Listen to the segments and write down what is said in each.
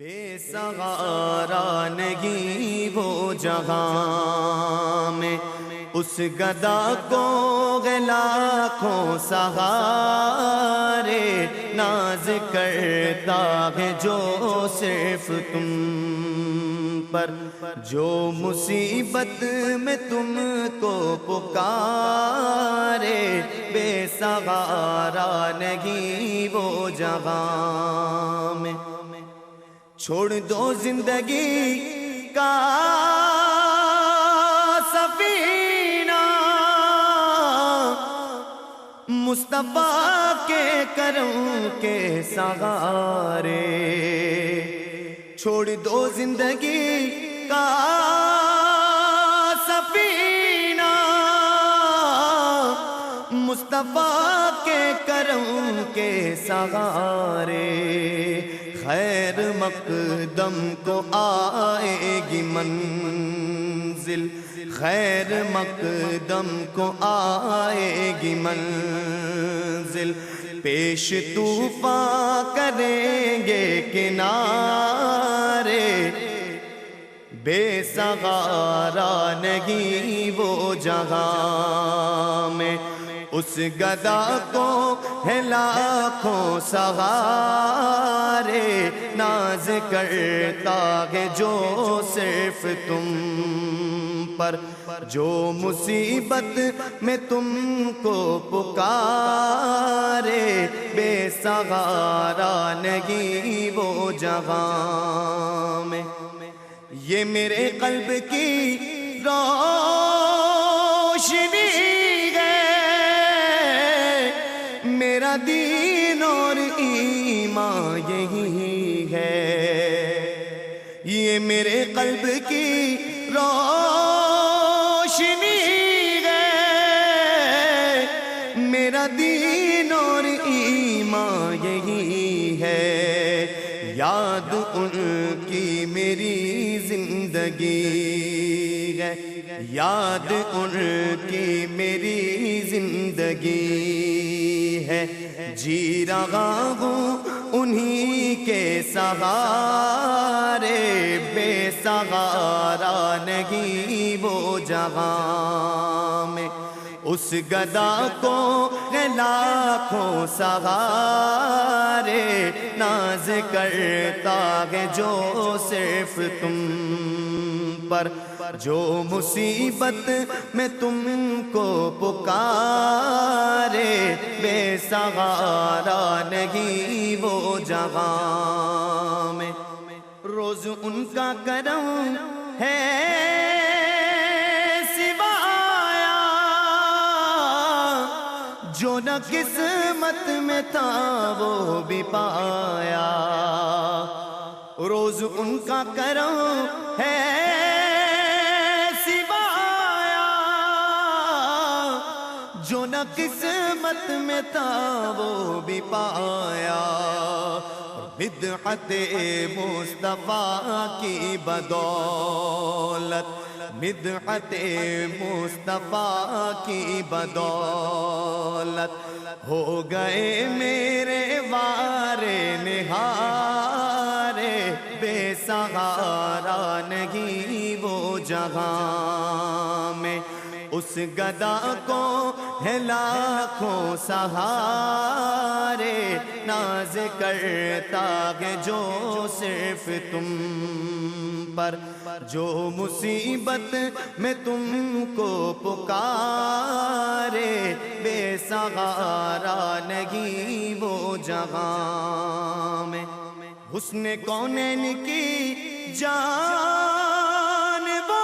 بے سہارا نہیں وہ جہاں میں اس گدا کو لاکھوں سہارے ناز کرتا ہے جو صرف تم پر، جو مصیبت میں تم کو پکارے بے سہارا نہیں وہ جہاں میں۔ چھوڑ دو زندگی کا سفینہ مصطفیٰ کے کرم کے سہارے، چھوڑ دو زندگی کا سفینہ مصطفیٰ کے کرم کے سہارے، خیر مقدم کو آئے گی منزل، خیر مقدم کو آئے گی منزل، پیش طوفان کریں گے کنارے بے سہارا نہیں وہ جہاں میں اس گدا کو ہے لاکھوں سہارے ناز کرتا ہے جو صرف تم پر، جو مصیبت میں تم کو پکارے بے سہارا نہیں وہ جہاں میں۔ یہ میرے قلب کی روشنی میرا دین اور ایمان یہی ہے، یہ میرے قلب کی روشنی ہے، میرا دین اور ایمان یہی ہے، یاد ان کی میری زندگی ہے، یاد ان کی میری زندگی ہے، جی رہا ہوں انہی کے سہارے بے سہارا نہیں وہ جہاں میں اس گدا کو لاکھوں سہارے ناز کرتا ہے جو صرف تم پر، جو مصیبت میں تم کو پکارے بے سہارا نہیں وہ جہاں میں۔ روز ان کا کرم ہے سوایا جو نہ قسمت میں تھا وہ بھی پایا، روز ان کا کرم ہے جو نہ قسمت میں تھا وہ بھی پایا، بدعت مصطفیٰ کی بدولت، بدعت مصطفیٰ کی بدولت ہو گئے میرے وارے نہارے بے سہارا نہیں وہ جہاں میں اس گدا کو ہے لاکھوں سہارے ناز کرتا ہے جو صرف تم پر، جو مصیبت میں تم کو پکارے بے سہارا نہیں وہ جہاں میں۔ حسن کونین کی جان وہ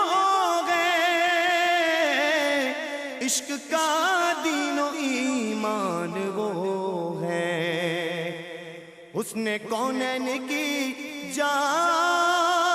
عشق کا دین و ایمان وہ ہے، حسن کونین کی جان